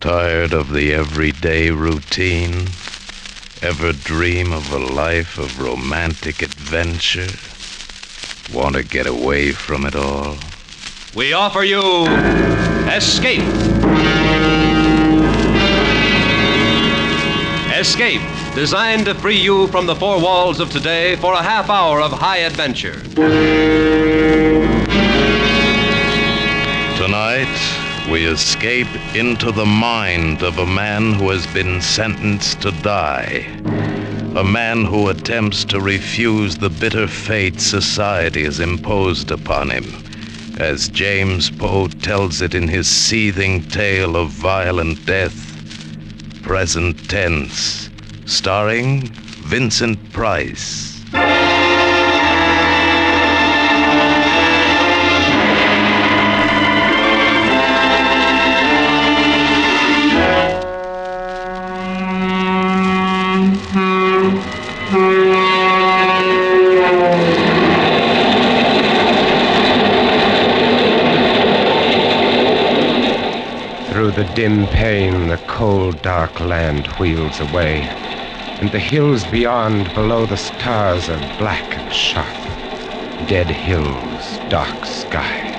Tired of the everyday routine? Ever dream of a life of romantic adventure? Want to get away from it all? We offer you Escape. Escape, designed to free you from the four walls of today for a half hour of high adventure. Tonight, we escape into the mind of a man who has been sentenced to die. A man who attempts to refuse the bitter fate society has imposed upon him, as James Poe tells it in his seething tale of violent death, Present Tense, starring Vincent Price. Through the dim pane, the cold, dark land wheels away, and the hills beyond, below the stars, are black and sharp. Dead hills, dark sky.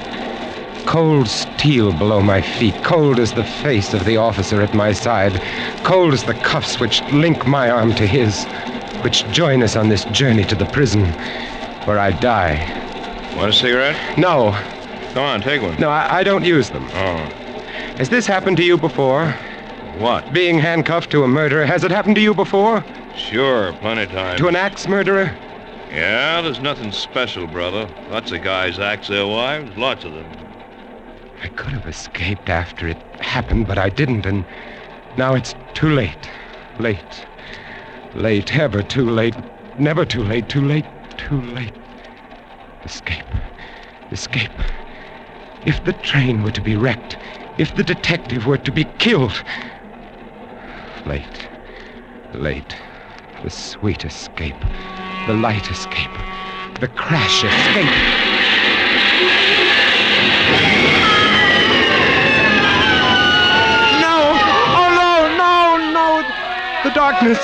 Cold steel below my feet, cold as the face of the officer at my side, cold as the cuffs which link my arm to his, which join us on this journey to the prison, where I die. Want a cigarette? No. Come on, take one. No, I don't use them. Oh. Has this happened to you before? What? Being handcuffed to a murderer. Has it happened to you before? Sure, plenty of times. To an axe murderer? Yeah, there's nothing special, brother. Lots of guys axe their wives, lots of them. I could have escaped after it happened, but I didn't, and now it's too late. Late. Late, ever too late. Never too late, too late, too late. Escape. Escape. If the train were to be wrecked, if the detective were to be killed. Late. Late. The sweet escape. The light escape. The crash escape. No! Oh, no, no, no! The darkness.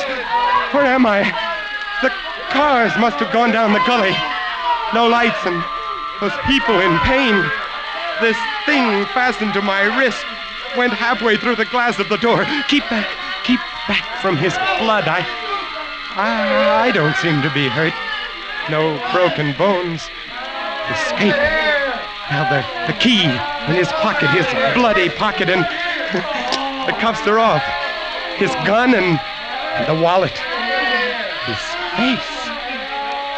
Where am I? The cars must have gone down the gully. No lights and those people in pain. This thing fastened to my wrist went halfway through the glass of the door. Keep back from his blood. I don't seem to be hurt. No broken bones. Escape. Now the key in his pocket, his bloody pocket, and the cuffs are off. His gun and the wallet. His face.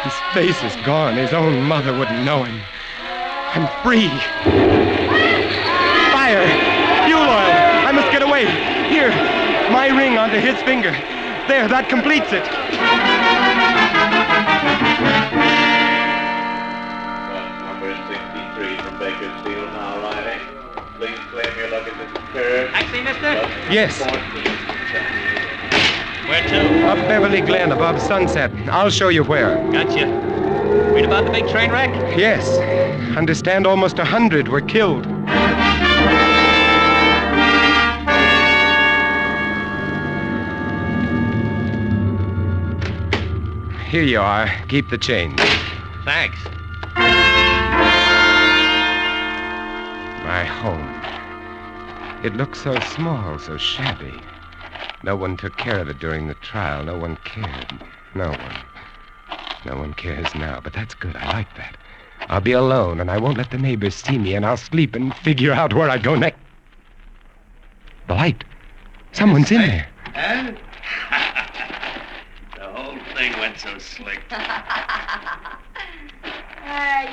His face is gone. His own mother wouldn't know him. I'm free. Fire! Fuel oil! I must get away. Here, my ring onto his finger. There, that completes it. Number 63 from Bakersfield now arriving. Please claim your luggage at the curb. Taxi, mister? Yes. Where to? Up Beverly Glen above Sunset. I'll show you where. Gotcha. Read about the big train wreck? Yes. Understand almost 100 were killed. Here you are. Keep the change. Thanks. My home. It looked so small, so shabby. No one took care of it during the trial. No one cared. No one. No one cares now, but that's good. I like that. I'll be alone, and I won't let the neighbors see me, and I'll sleep and figure out where I'd go next. The light. Someone's in there. Huh? The whole thing went so slick.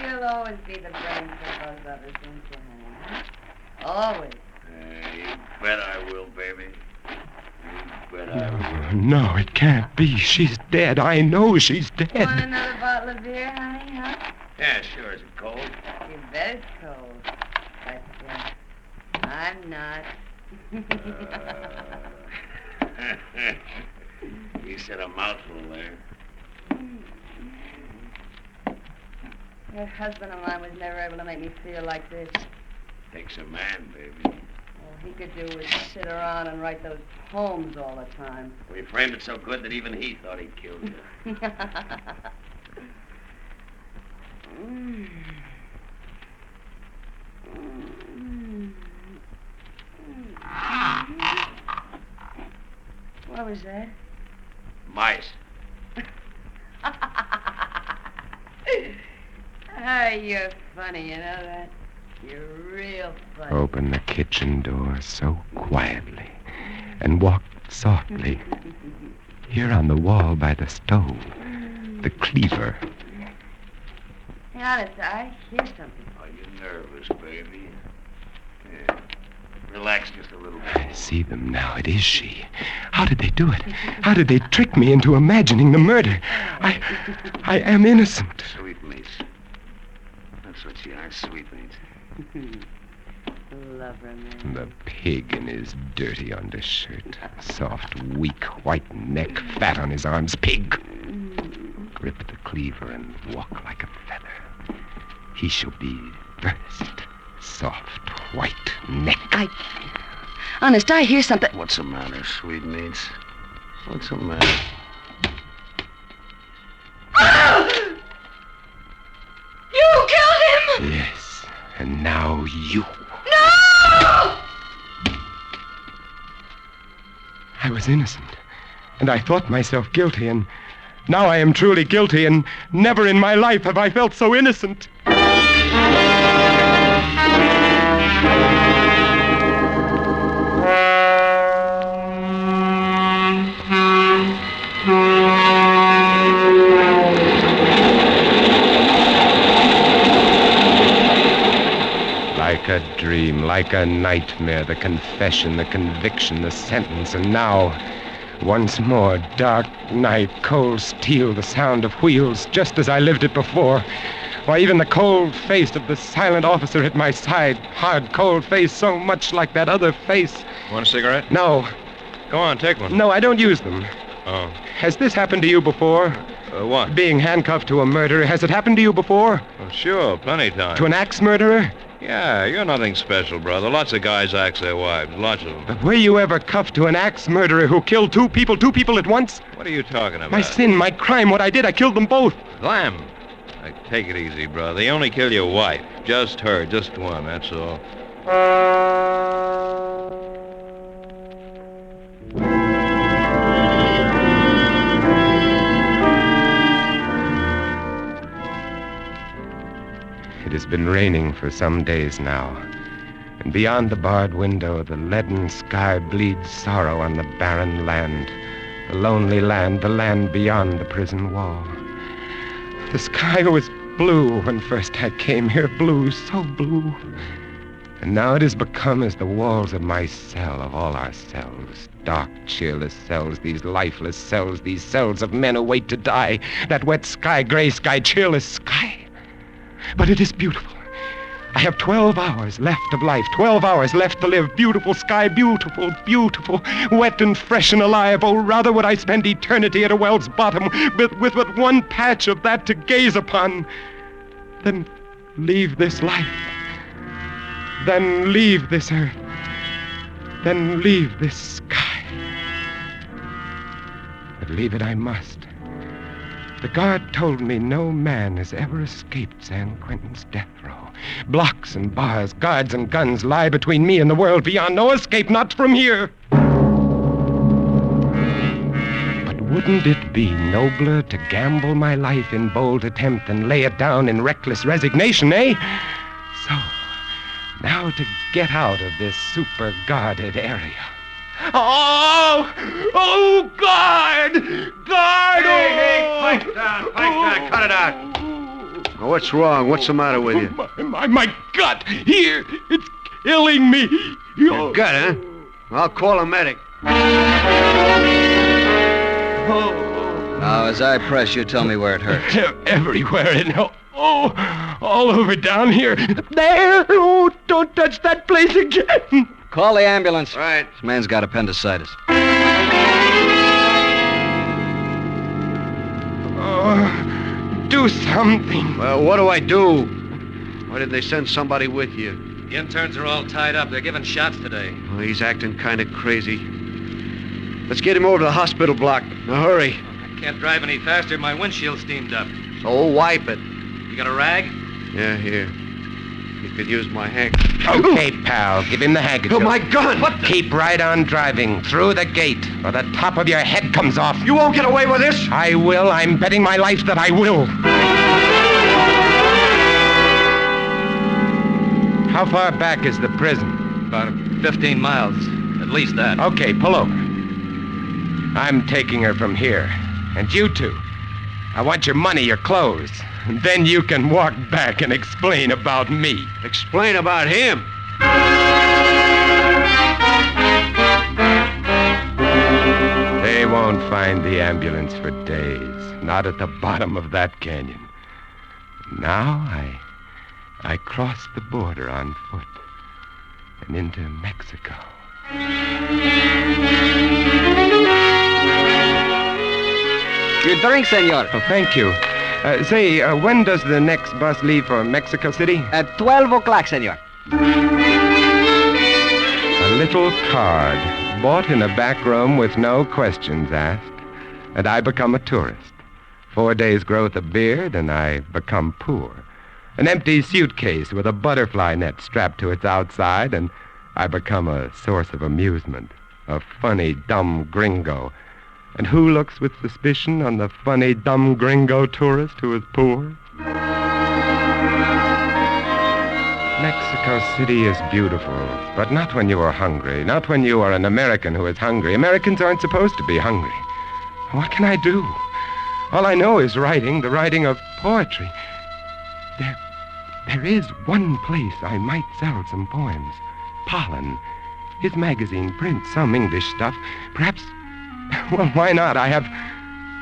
You'll always be the brains of those others, won't you, honey? Always. You bet I will, baby. You bet I will. No, it can't be. She's dead. I know she's dead. Want another bottle of beer, honey, huh? Yeah, sure. Is it cold? You bet it's cold. But, I'm not. You said a mouthful there. Your husband of mine was never able to make me feel like this. Takes a man, baby. Well, he could do was sit around and write those poems all the time. We framed it so good that even he thought he'd killed you. What was that? Mice. You're funny, you know that? You're real funny. Open the kitchen door so quietly and walk softly. Here on the wall by the stove, the cleaver. Hey, honest, I hear something. Are you nervous, baby? Yeah. Relax just a little bit. I see them now. It is she. How did they do it? How did they trick me into imagining the murder? I am innocent. Sweetmeats. That's what you are, sweetmeats. Lover, man. The pig in his dirty undershirt. Soft, weak, white neck, fat on his arms. Pig. Grip the cleaver and walk like a feather. He shall be first. Soft, white neck. Honest, I hear something. What's the matter, sweetmeats? What's the matter? You killed him! Yes, and now you. No! I was innocent, and I thought myself guilty, and now I am truly guilty, and never in my life have I felt so innocent. Like a dream, like a nightmare, the confession, the conviction, the sentence, and now, once more, dark night, cold steel, the sound of wheels, just as I lived it before. Why, even the cold face of the silent officer at my side, hard, cold face, so much like that other face. Want a cigarette? No, Go on, take one. no, I don't use them. Oh. Has this happened to you before? What? Being handcuffed to a murderer, has it happened to you before? Oh, sure, plenty of times. To an axe murderer? Yeah, you're nothing special, brother. Lots of guys axe their wives. Lots of them. But were you ever cuffed to an axe murderer who killed two people at once? What are you talking about? My sin, my crime, what I did, I killed them both. Glam. Take it easy, brother. They only kill your wife. Just her, just one, that's all. It has been raining for some days now, and beyond the barred window, the leaden sky bleeds sorrow on the barren land, the lonely land, the land beyond the prison wall. The sky was blue when first I came here, blue, so blue. And now it has become as the walls of my cell, of all our cells, dark, cheerless cells, these lifeless cells, these cells of men who wait to die, that wet sky, gray sky, cheerless sky. But it is beautiful. I have 12 hours left of life, 12 hours left to live. Beautiful sky, beautiful, beautiful, wet and fresh and alive. Oh, rather would I spend eternity at a well's bottom with but one patch of that to gaze upon than leave this life, than leave this earth, than leave this sky. But leave it I must. The guard told me no man has ever escaped San Quentin's death row. Blocks and bars, guards and guns lie between me and the world beyond. No escape, not from here. But wouldn't it be nobler to gamble my life in bold attempt and lay it down in reckless resignation, eh? So, now to get out of this super-guarded area. Oh! Oh, guard! Guard! Hey, pipe down, cut it out. What's wrong? What's the matter with you? My gut! Here! It's killing me! Your gut, huh? I'll call a medic. Now, as I press, you tell me where it hurts. Everywhere in hell. Oh, all over down here. There! Oh, don't touch that place again! Call the ambulance. Right. This man's got appendicitis. Do something. Well, what do I do? Why did they send somebody with you? The interns are all tied up. They're giving shots today. Well, he's acting kind of crazy. Let's get him over to the hospital block. Now, hurry. I can't drive any faster. My windshield's steamed up. So wipe it. You got a rag? Yeah, here. You could use my hank. Okay, pal. Give him the handkerchief. Oh, my gun! What? Keep right on driving through the gate, or the top of your head comes off. You won't get away with this? I will. I'm betting my life that I will. How far back is the prison? About 15 miles. At least that. Okay, pull over. I'm taking her from here. And you two. I want your money, your clothes. And then you can walk back and explain about me. Explain about him. They won't find the ambulance for days. Not at the bottom of that canyon. Now I cross the border on foot and into Mexico. Your drink, senor. Oh, thank you. Say, when does the next bus leave for Mexico City? At 12 o'clock, senor. A little card, bought in a back room with no questions asked, and I become a tourist. 4 days' growth of beard, and I become poor. An empty suitcase with a butterfly net strapped to its outside, and I become a source of amusement. A funny, dumb gringo. And who looks with suspicion on the funny, dumb gringo tourist who is poor? Mexico City is beautiful, but not when you are hungry. Not when you are an American who is hungry. Americans aren't supposed to be hungry. What can I do? All I know is writing, the writing of poetry. There is one place I might sell some poems. Pollen. His magazine prints some English stuff. Perhaps... Well, why not? I have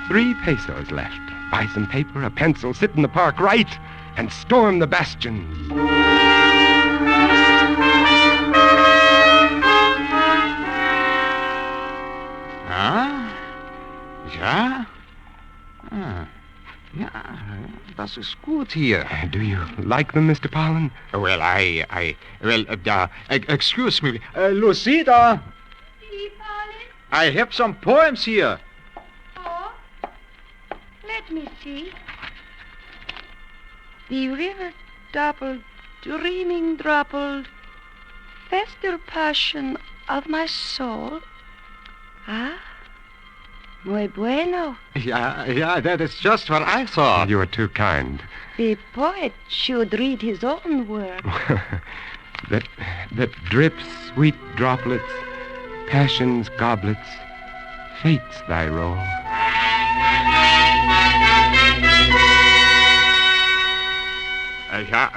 3 pesos left. Buy some paper, a pencil, sit in the park, write, and storm the bastions. Ah? Ja? Ah. Ja, das ist gut hier. Do you like them, Mr. Pollen? Well, excuse me. Lucida, I have some poems here. Oh, let me see. The river doubled, dreaming droppled, festal passion of my soul. Ah, muy bueno. Yeah, that is just what I thought. You are too kind. The poet should read his own work. that drips sweet droplets, passion's goblets, fate's thy role.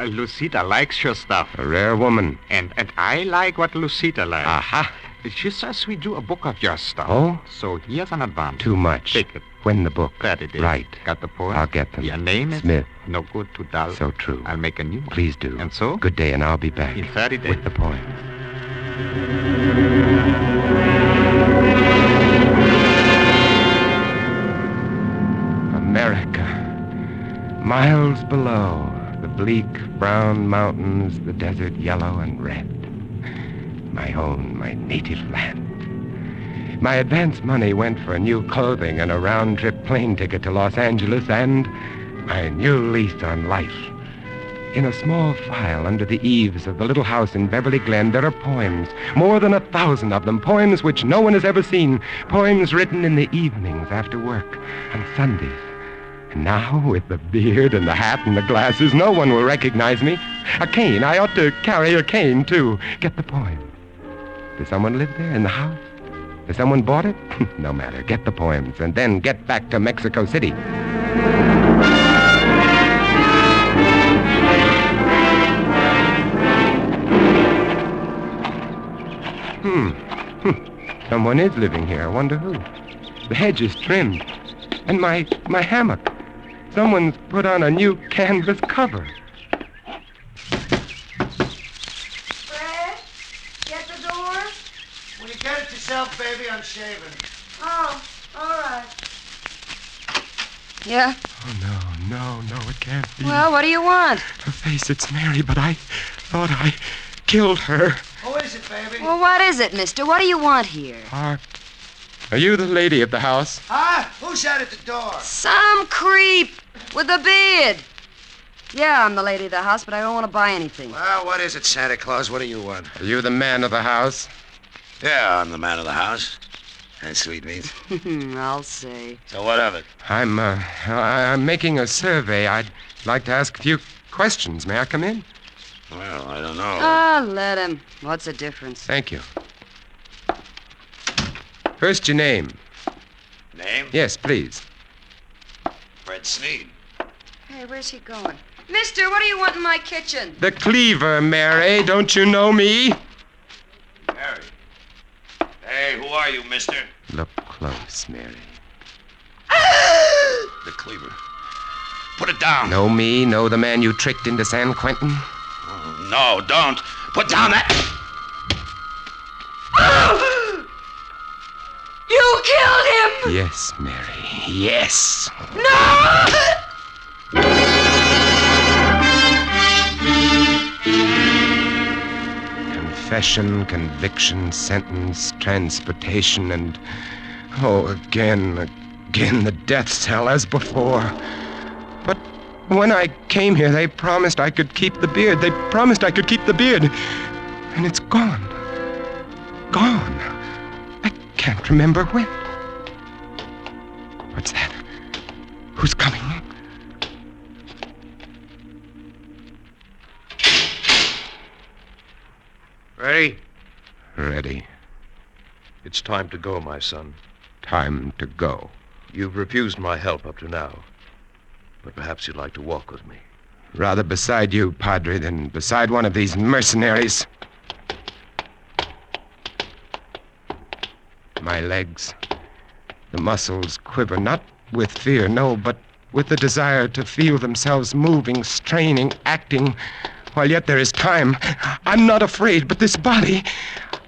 Lucida likes your stuff. A rare woman. And I like what Lucida likes. Aha. She says we do a book of your stuff. Oh? So here's an advance. Too much. Take it. When the book? That it is. Right. Got the poem? I'll get them. Your name is? Smith. No good, too dull. So true. I'll make a new one. Please do. And so? Good day, and I'll be back. In 30 days. With the poem. America. Miles below, the bleak brown mountains, the desert yellow and red. My own, my native land. My advance money went for new clothing and a round-trip plane ticket to Los Angeles and my new lease on life. In a small file under the eaves of the little house in Beverly Glen, there are poems, more than 1,000 of them, poems which no one has ever seen, poems written in the evenings after work, on Sundays. And now, with the beard and the hat and the glasses, no one will recognize me. A cane. I ought to carry a cane, too. Get the poem. Does someone live there in the house? Has someone bought it? No matter. Get the poems, and then get back to Mexico City. Someone is living here. I wonder who. The hedge is trimmed. And my hammock. Someone's put on a new canvas cover. Fred, get the door. When you get it yourself, baby, I'm shaving. Oh, all right. Yeah? Oh, no, it can't be. Well, what do you want? Her face, it's Mary, but I thought I killed her. Who is it, baby? Well, what is it, mister? What do you want here? Are you the lady of the house? Huh? Who's out at the door? Some creep with a beard. Yeah, I'm the lady of the house, but I don't want to buy anything. Well, what is it, Santa Claus? What do you want? Are you the man of the house? Yeah, I'm the man of the house. That's sweetmeats. I'll say. So what of it? I'm making a survey. I'd like to ask a few questions. May I come in? Well, I don't know. Ah, let him. What's the difference? Thank you. First, your name. Name? Yes, please. Fred Sneed. Hey, where's he going? Mister, what do you want in my kitchen? The cleaver, Mary. Don't you know me? Mary. Hey, who are you, mister? Look close, Mary. The cleaver. Put it down. Know me? Know the man you tricked into San Quentin? Oh, no, don't. Put down that... You killed him! Yes, Mary. Yes. No! Confession, conviction, sentence, transportation, and... Oh, again the death cell as before. But when I came here, they promised I could keep the beard. They promised I could keep the beard. And it's gone. Gone. I can't remember when. What's that? Who's coming? Ready? Ready. It's time to go, my son. Time to go. You've refused my help up to now, but perhaps you'd like to walk with me. Rather beside you, Padre, than beside one of these mercenaries. My legs, the muscles quiver, not with fear, no, but with the desire to feel themselves moving, straining, acting, while yet there is time. I'm not afraid, but this body...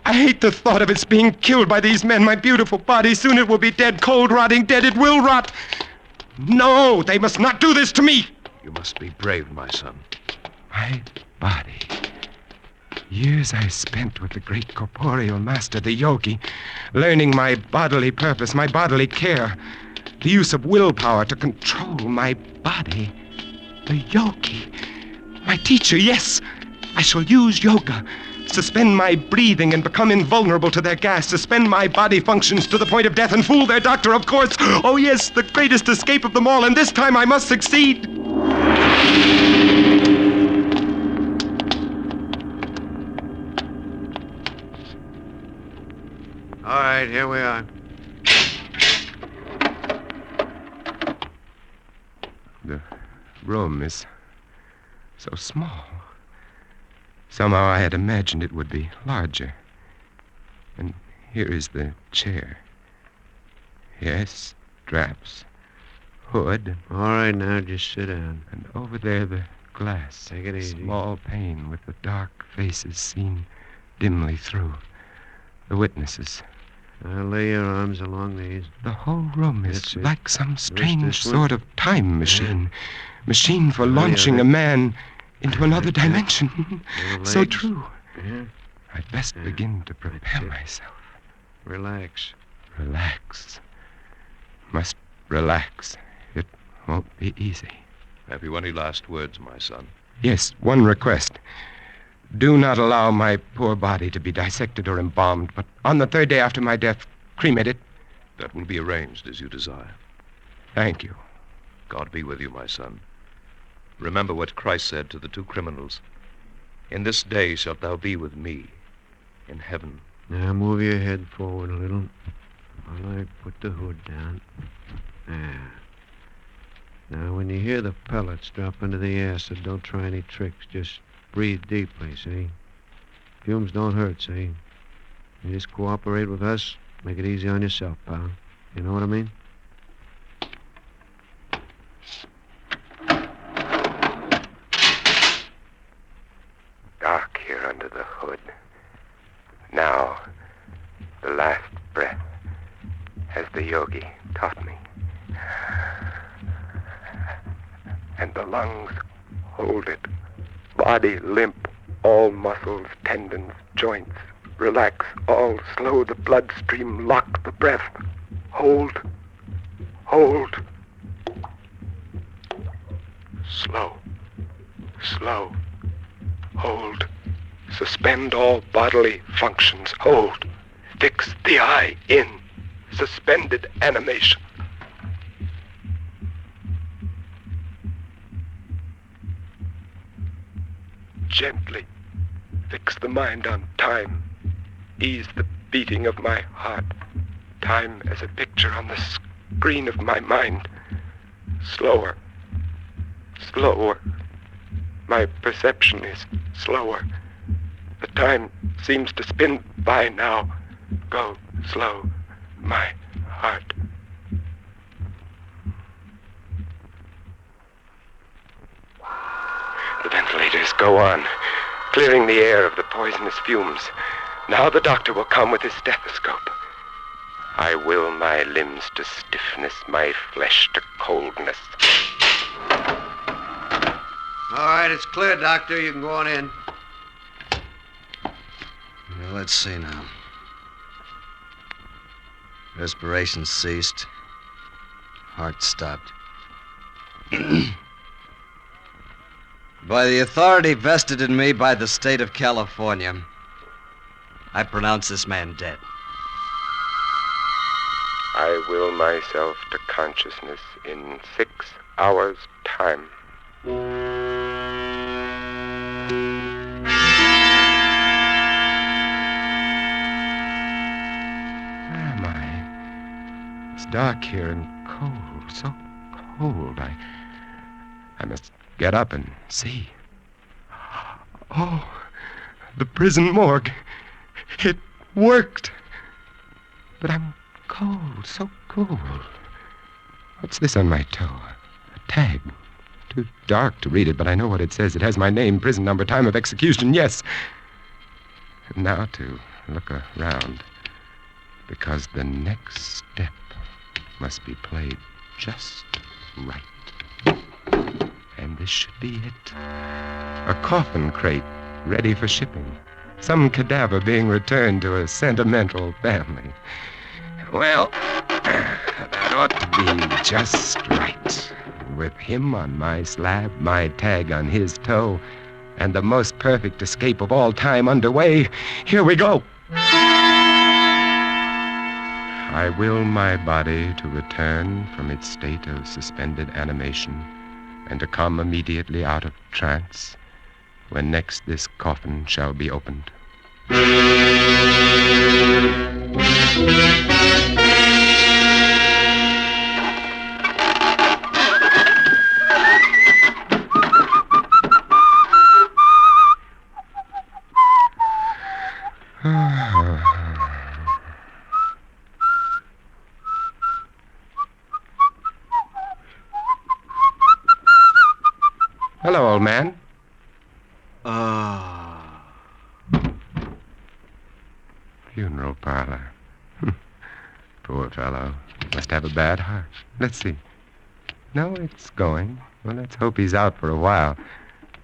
I hate the thought of its being killed by these men. My beautiful body, soon it will be dead, cold, rotting, dead. It will rot. No, they must not do this to me. You must be brave, my son. My body. Years I spent with the great corporeal master, the yogi, learning my bodily purpose, my bodily care, the use of willpower to control my body. The yogi. My teacher, yes. I shall use yoga. Suspend my breathing and become invulnerable to their gas. Suspend my body functions to the point of death and fool their doctor, of course. Oh, yes, the greatest escape of them all, and this time I must succeed. All right, here we are. The room is so small. Somehow I had imagined it would be larger. And here is the chair. Yes, straps, hood. All right, now just sit down. And over there the glass. Take it easy. Small pane with the dark faces seen dimly through. The witnesses. Now lay your arms along these. The whole room is That's it. like some strange this one. sort of time machine. Machine for launching a man into another dimension. So legs. true. Yeah. I'd best begin to prepare it. myself. Relax. Relax. Must relax. It won't be easy. Have you any last words, my son? Yes, one request. Do not allow my poor body to be dissected or embalmed, but on the third day after my death, cremate it. That will be arranged as you desire. Thank you. God be with you, my son. Remember what Christ said to the two criminals. In this day shalt thou be with me in heaven. Now move your head forward a little while I put the hood down. There. Now, when you hear the pellets drop into the acid, don't try any tricks. Just breathe deeply, see? Fumes don't hurt, see? You just cooperate with us. Make it easy on yourself, pal. You know what I mean? Dark here under the hood. Now, the last breath, as the yogi taught me. And the lungs hold it. Body limp, all muscles, tendons, joints. Relax, all slow the bloodstream, lock the breath. Hold. Hold. Slow. Slow. Hold. Suspend all bodily functions. Hold. Fix the eye in. Suspended animation. Gently fix the mind on time. Ease the beating of my heart. Time as a picture on the screen of my mind. Slower. Slower. My perception is slower. The time seems to spin by now. Go slow, my heart. The ventilators go on, clearing the air of the poisonous fumes. Now the doctor will come with his stethoscope. I will my limbs to stiffness, my flesh to coldness. All right, it's clear, Doctor. You can go on in. Well, let's see now. Respiration ceased. Heart stopped. By the authority vested in me by the state of California, I pronounce this man dead. I will myself to consciousness in 6 hours' time. Where am I? It's dark here and cold, so cold. I must get up and see. Oh, the prison morgue. It worked. But I'm cold, so cold. What's this on my toe? A tag. Too dark to read it, but I know what it says. It has my name, prison number, time of execution, yes. And now to look around, because the next step must be played just right. And this should be it. A coffin crate ready for shipping. Some cadaver being returned to a sentimental family. Well, that ought to be just right. With him on my slab, my tag on his toe, and the most perfect escape of all time underway, here we go. I will my body to return from its state of suspended animation, and to come immediately out of trance, when next this coffin shall be opened. Hello, old man. Funeral parlor. Poor fellow. Must have a bad heart. Let's see. No, it's going. Well, let's hope he's out for a while.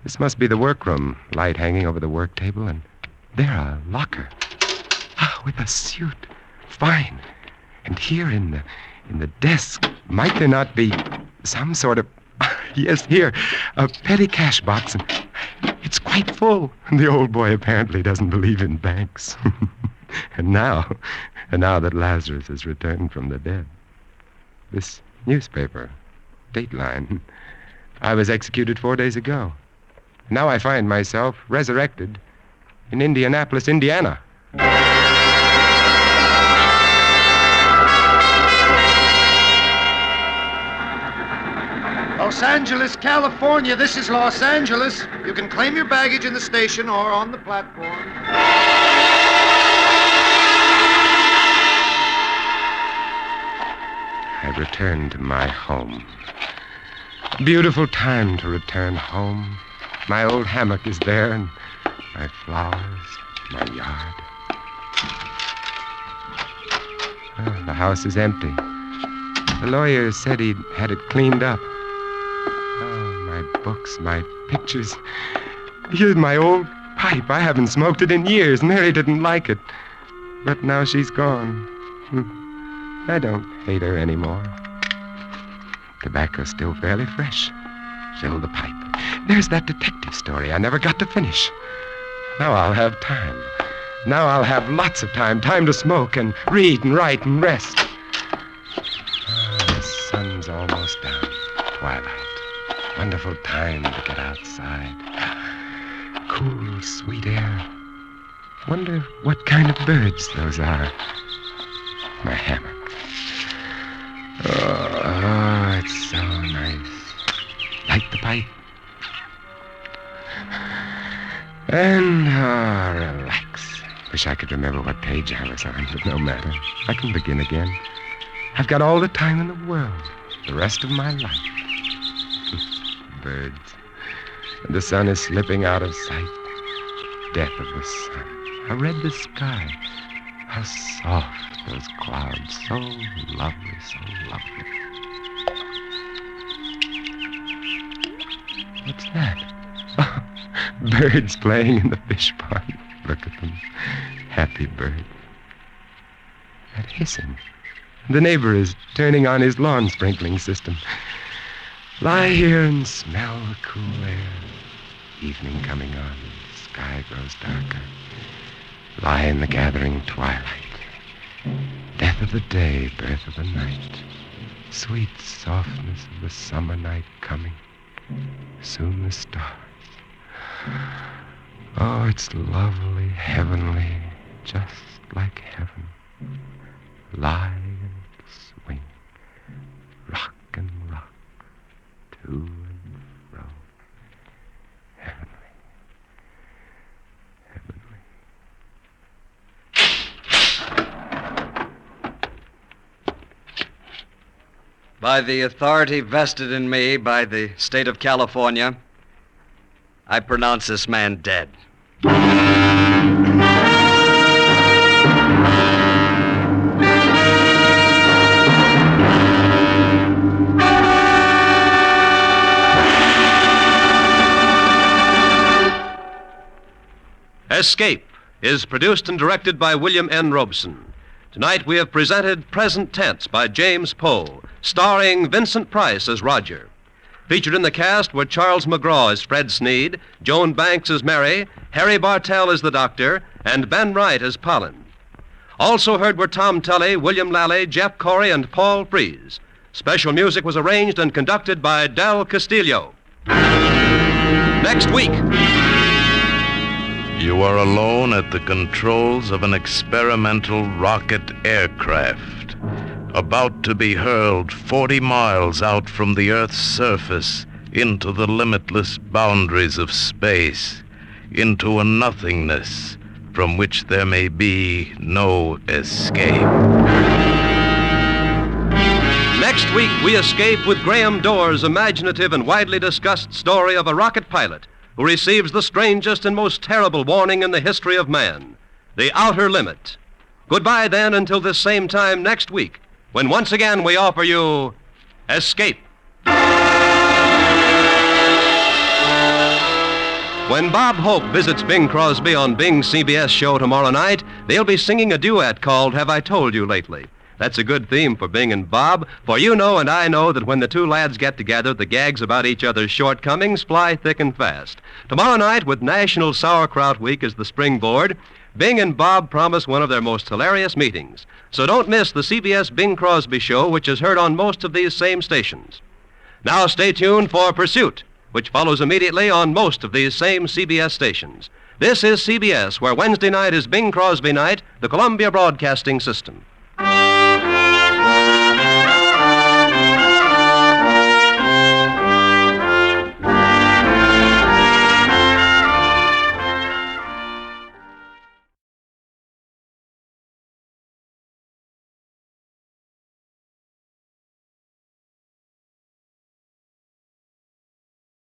This must be the workroom. Light hanging over the work table, and there a locker. Ah, with a suit. Fine. And here in the desk, might there not be some sort of... Yes, here, a petty cash box, and it's quite full. The old boy apparently doesn't believe in banks. And now that Lazarus has returned from the dead, this newspaper, Dateline, I was executed 4 days ago. Now I find myself resurrected in Indianapolis, Indiana. Los Angeles, California. This is Los Angeles. You can claim your baggage in the station or on the platform. I returned to my home. Beautiful time to return home. My old hammock is there, and my flowers, my yard. Oh, the house is empty. The lawyer said he'd had it cleaned up. Oh, my books, my pictures. Here's my old pipe. I haven't smoked it in years. Mary didn't like it. But now she's gone. I don't hate her anymore. Tobacco's still fairly fresh. Fill the pipe. There's that detective story I never got to finish. Now I'll have time. Now I'll have lots of time. Time to smoke and read and write and rest. The sun's almost down. Twilight. Wonderful time to get outside. Cool, sweet air. Wonder what kind of birds those are. My hammock. Oh, it's so nice. Light the pipe. And, relax. Wish I could remember what page I was on, but no matter. I can begin again. I've got all the time in the world. The rest of my life. Birds. And the sun is slipping out of sight. Death of the sun. How red the sky. How soft those clouds. So lovely, so lovely. What's that? Oh, birds playing in the fish pond. Look at them. Happy birds. That hissing. The neighbor is turning on his lawn sprinkling system. Lie here and smell the cool air. Evening coming on. The sky grows darker. Lie in the gathering twilight. Death of the day, birth of the night. Sweet softness of the summer night coming. Soon the stars. Oh, it's lovely, heavenly, just like heaven. Lie and swing. Rock and rock. To and fro. Heavenly. By the authority vested in me by the state of California, I pronounce this man dead. Escape is produced and directed by William N. Robeson. Tonight we have presented Present Tense by James Poe, starring Vincent Price as Roger. Featured in the cast were Charles McGraw as Fred Sneed, Joan Banks as Mary, Harry Bartell as the Doctor, and Ben Wright as Pollen. Also heard were Tom Tully, William Lally, Jeff Corey, and Paul Frees. Special music was arranged and conducted by Del Castillo. Next week. You are alone at the controls of an experimental rocket aircraft, about to be hurled 40 miles out from the Earth's surface into the limitless boundaries of space, into a nothingness from which there may be no escape. Next week, we escape with Graham Doar's imaginative and widely discussed story of a rocket pilot who receives the strangest and most terrible warning in the history of man, the outer limit. Goodbye, then, until this same time next week, when once again we offer you Escape. When Bob Hope visits Bing Crosby on Bing's CBS show tomorrow night, they'll be singing a duet called Have I Told You Lately? That's a good theme for Bing and Bob, for you know and I know that when the two lads get together, the gags about each other's shortcomings fly thick and fast. Tomorrow night, with National Sauerkraut Week as the springboard, Bing and Bob promise one of their most hilarious meetings. So don't miss the CBS Bing Crosby show, which is heard on most of these same stations. Now stay tuned for Pursuit, which follows immediately on most of these same CBS stations. This is CBS, where Wednesday night is Bing Crosby night, the Columbia Broadcasting System.